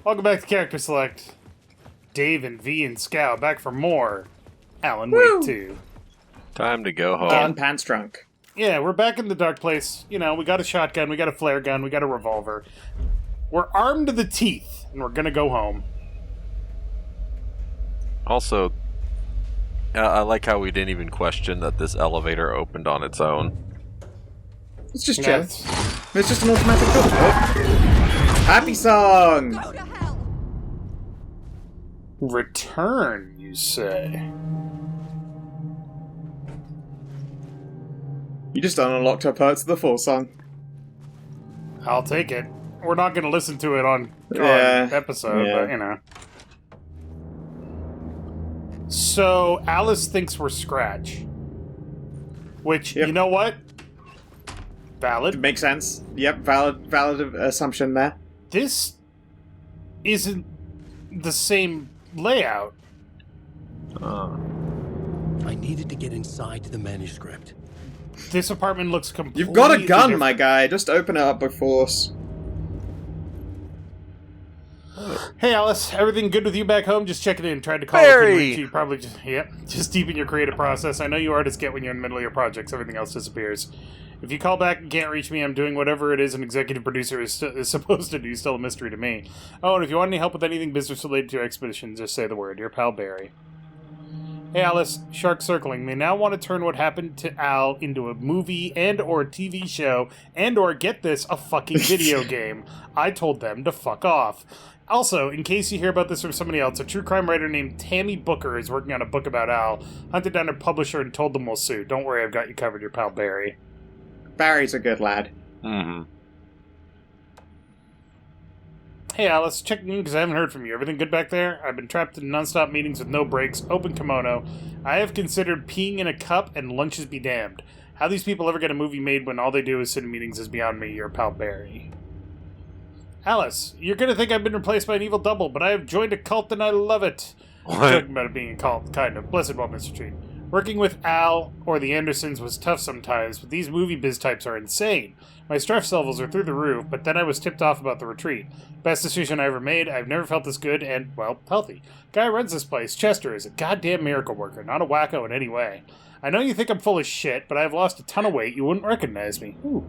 Welcome back to Character Select. Dave and V and Scow back for more Alan Wake 2. Time to go home. Getting pants drunk. Yeah, we're back in the dark place. You know, we got a shotgun, we got a flare gun, we got a revolver. We're armed to the teeth, and we're gonna go home. Also, I like how we didn't even question that this elevator opened on its own. It's just Yeah, Jeff. It's just an automatic door. Oh. Happy song! Go to hell! Return, you say? You just unlocked her parts of the full song. I'll take it. We're not gonna listen to it on episode, Yeah. but you know. So, Alice thinks we're Scratch. Which, Yep. you know what? Valid. Makes sense. Yep, valid assumption there. This isn't the same layout. I needed to get inside the manuscript. This apartment looks completely You've got a gun, different. my guy. Just open it up by force. Hey Alice, everything good with you back home? Just checking in. Tried to call. Barry! couldn't reach you. Probably just deep in your creative process. I know you artists get when you're in the middle of your projects. Everything else disappears. If you call back and can't reach me, I'm doing whatever it is an executive producer is supposed to do. Still a mystery to me. Oh, and if you want any help with anything business related to your expedition, just say the word. Your pal Barry. Hey Alice, Shark Circling. They now want to turn what happened to Al into a movie and or TV show and or, get this, a fucking video game. I told them to fuck off. Also, in case you hear about this from somebody else, a true crime writer named Tammy Booker is working on a book about Al. Hunted down a publisher and told them we'll sue. Don't worry, I've got you covered, your pal Barry. Barry's a good lad. Mm-hmm. Hey Alice, checking in because I haven't heard from you. Everything good back there? I've been trapped in non-stop meetings with no breaks, open kimono. I have considered peeing in a cup and lunches be damned. How these people ever get a movie made when all they do is sit in meetings is beyond me, your pal Barry. Alice, you're gonna think I've been replaced by an evil double, but I have joined a cult and I love it. What? Joking about it being a cult, kind of. Blessed one, Mr. Treat. Working with Al or the Andersons was tough sometimes, but these movie biz types are insane. My stress levels are through the roof, but then I was tipped off about the retreat. Best decision I ever made. I've never felt this good and, well, healthy. Guy who runs this place, Chester, is a goddamn miracle worker, not a wacko in any way. I know you think I'm full of shit, but I've lost a ton of weight. You wouldn't recognize me. Ooh.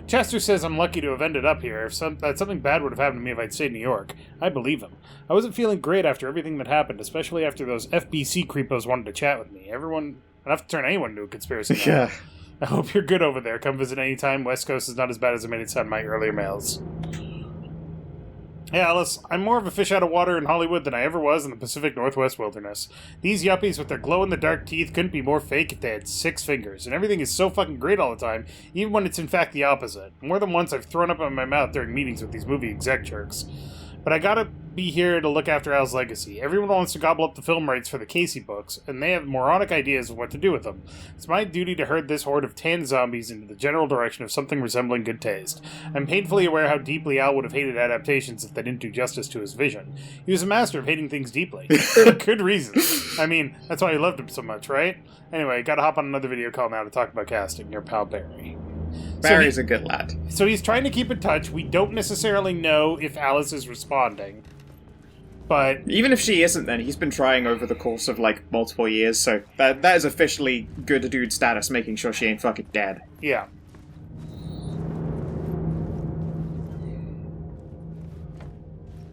Chester says I'm lucky to have ended up here. That something bad would have happened to me if I'd stayed in New York. I believe him. I wasn't feeling great after everything that happened, especially after those FBC creepos wanted to chat with me. Enough to turn anyone into a conspiracy man. Yeah. I hope you're good over there. Come visit anytime. West Coast is not as bad as I made it sound in my earlier mails. Hey Alice, I'm more of a fish out of water in Hollywood than I ever was in the Pacific Northwest wilderness. These yuppies with their glow-in-the-dark teeth couldn't be more fake if they had 6 fingers, and everything is so fucking great all the time, even when it's in fact the opposite. More than once I've thrown up in my mouth during meetings with these movie exec jerks. But I gotta be here to look after Al's legacy. Everyone wants to gobble up the film rights for the Casey books, and they have moronic ideas of what to do with them. It's my duty to herd this horde of tan zombies into the general direction of something resembling good taste. I'm painfully aware how deeply Al would have hated adaptations if they didn't do justice to his vision. He was a master of hating things deeply. For good reasons. I mean, that's why he loved him so much, right? Anyway, gotta hop on another video call now to talk about casting. Your pal Barry. Barry's a good lad. So he's trying to keep in touch. We don't necessarily know if Alice is responding. But Even if she isn't, then he's been trying over the course of, like, multiple years, so that is officially good dude status, making sure she ain't fucking dead. yeah.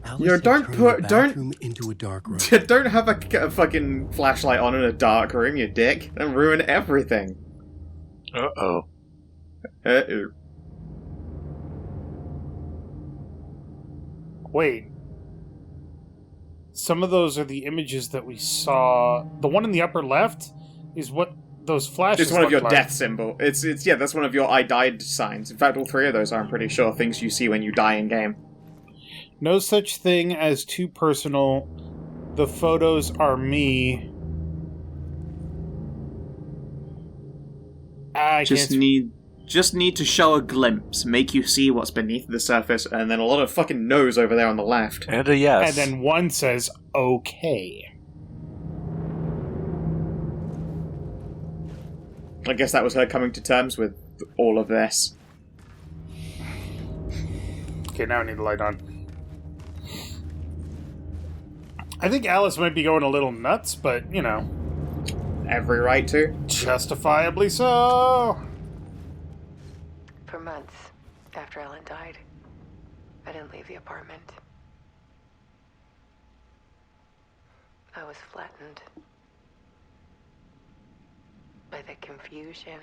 Alice had don't turned put- the don't- bathroom into a dark room. Don't have a fucking flashlight on in a dark room, you dick. That'll ruin everything. Uh-oh. Uh-oh. Wait. Some of those are the images that we saw. The one in the upper left is what those flashes It's one of your look like. death symbol. It's yeah, that's one of your I died signs. In fact, all 3 of those are, I'm pretty sure, things you see when you die in game. No such thing as too personal. The photos are me. I Just can't... need to show a glimpse, make you see what's beneath the surface, and then a lot of fucking nose over there on the left. And a yes. And then one says, okay. I guess that was her coming to terms with all of this. Okay, now I need the light on. I think Alice might be going a little nuts, but, you know. Every right to. Justifiably so. For months after Ellen died, I didn't leave the apartment. I was flattened by the confusion,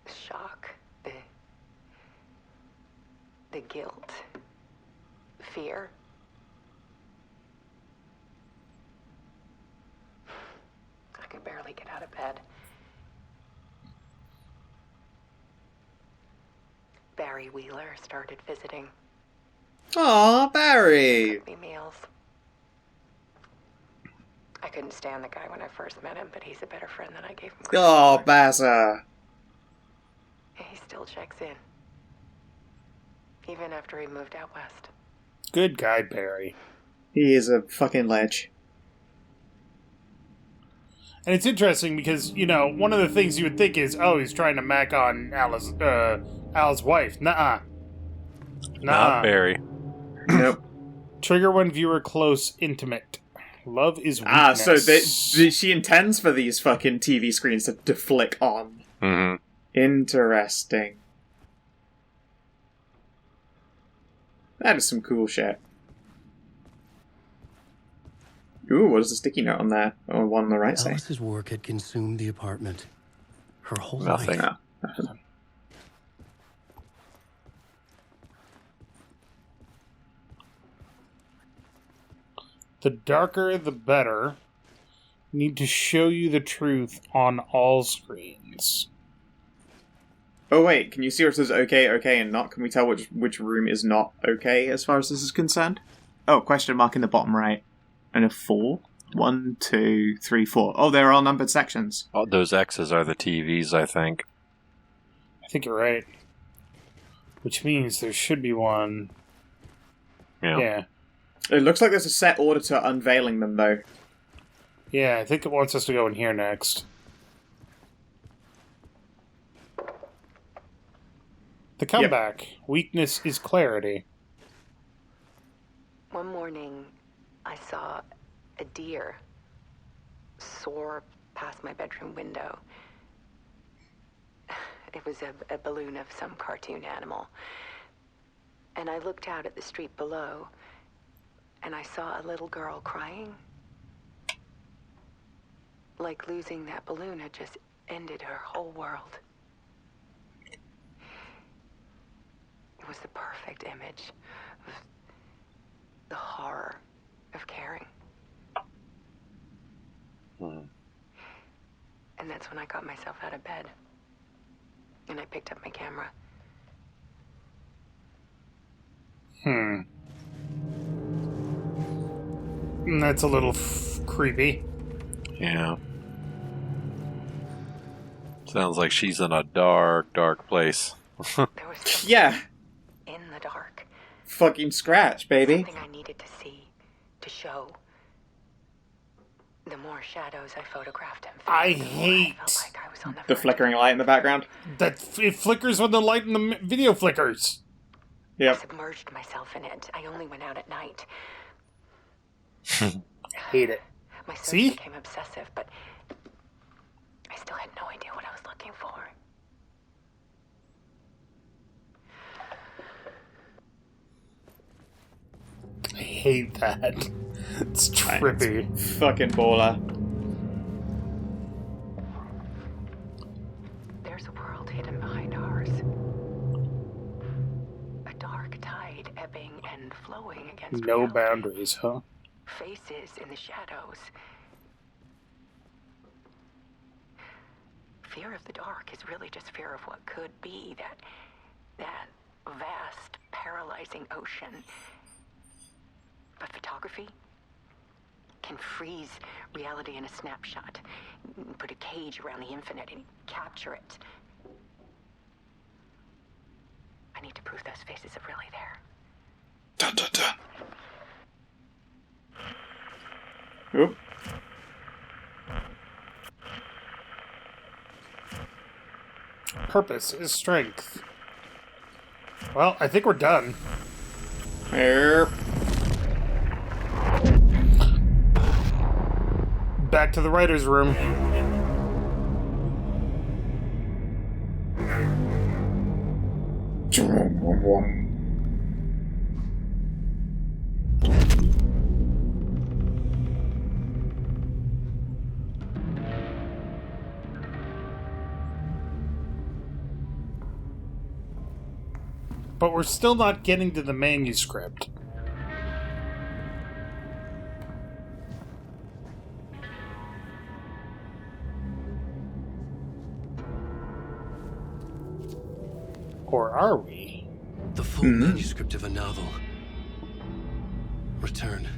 the shock, the guilt, fear. I could barely get out of bed. Barry Wheeler started visiting. Aw, Barry! Cooked me meals. I couldn't stand the guy when I first met him, but he's a better friend than I gave him credit Oh, for. Baza. He still checks in. Even after he moved out west. Good guy, Barry. He is a fucking ledge. And it's interesting because, you know, one of the things you would think is, oh, he's trying to mac on Al's wife. Nuh-uh. Not Barry. Nope. Trigger one viewer close, intimate. Love is weakness. Ah, so she intends for these fucking TV screens to flick on. Mm-hmm. Interesting. That is some cool shit. Ooh, what is the sticky note on there? Oh, one on the right side. Alice's work had consumed the apartment. Her whole Nothing. life. Nothing. The darker, the better. Need to show you the truth on all screens. Oh wait, can you see where it says okay, okay, and not? Can we tell which room is not okay as far as this is concerned? Oh, question mark in the bottom right. And a 4? 1, 2, 3, 4. Oh, they're all numbered sections. Oh, those X's are the TVs, I think. I think you're right. Which means there should be one. Yeah. It looks like there's a set order to unveiling them, though. Yeah, I think it wants us to go in here next. The comeback. Yep. Weakness is clarity. One morning, I saw a deer soar past my bedroom window. It was a balloon of some cartoon animal. And I looked out at the street below, and I saw a little girl crying. Like losing that balloon had just ended her whole world. It was the perfect image of the horror of caring. Mm. And that's when I got myself out of bed. And I picked up my camera. That's a little creepy. Yeah. Sounds like she's in a dark, dark place. There was something Yeah. in the dark. Fucking scratch, baby. Something I needed to see, to show. The more shadows I photographed him, I the more hate I felt like I was on the The verge. flickering light in the background. That it flickers when the light in the video flickers. I Yep. submerged myself in it. I only went out at night. I hate it. My search See? became obsessive, but I still had no idea what I was looking for. I hate that. It's trippy. Fucking baller. There's a world hidden behind ours. A dark tide ebbing and flowing against No reality. boundaries, huh? Faces in the shadows. Fear of the dark is really just fear of what could be, that vast, paralyzing ocean. But photography can freeze reality in a snapshot, put a cage around the infinite and capture it. I need to prove those faces are really there. Dun dun dun. Oop. Purpose is strength. Well, I think we're done. Yep. back to the writer's room. But we're still not getting to the manuscript. Or are we? The full manuscript of a novel. Return.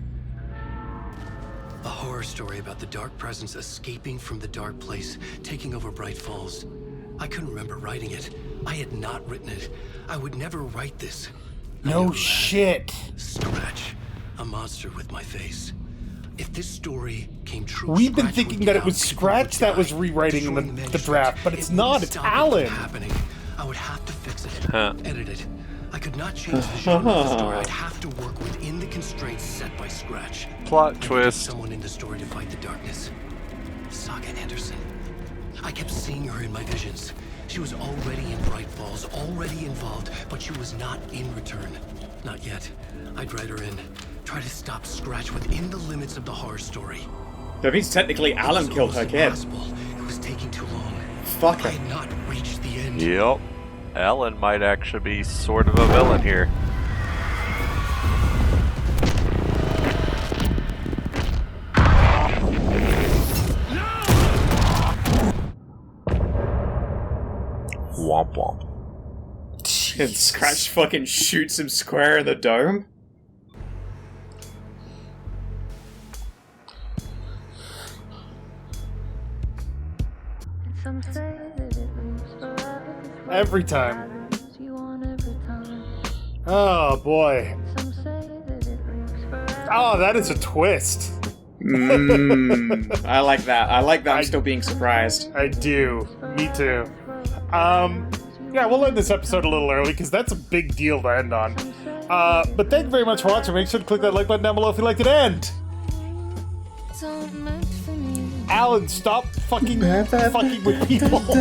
A horror story about the dark presence escaping from the dark place, taking over Bright Falls. I couldn't remember writing it. I had not written it. I would never write this. I No knew who shit. had Scratch. A monster with my face. If this story came true, We've been Scratch thinking would that get it was out, people Scratch would that was die, rewriting destroying the manuscript. draft, but it's It not, wouldn't it's stop it from Alan. happening. I would have to fix it, Huh. edit it. I could not change the genre of the story. I'd have to work within the constraints set by Scratch. Plot I would get twist. someone in the story to fight the darkness. Saga Anderson. I kept seeing her in my visions. She was already in Bright Falls, already involved, but she was not in Return. Not yet. I'd write her in. Try to stop Scratch within the limits of the horror story. That means technically Alan It was killed her almost kid. impossible. It was taking too long. Fuck I her. had not reached the end. Yep. Alan might actually be sort of a villain here. Womp womp. And Scratch fucking shoots him square in the dome. Some say that it lives forever. Every time. You want every time. Oh boy. Some say that it lives forever. Oh, that is a twist. I like that. I like that I'm still being surprised. I do. Me too. Yeah, we'll end this episode a little early because that's a big deal to end on. But thank you very much for watching. Make sure to click that like button down below if you liked it. And Don't meant for me. Alan, stop fucking with people. We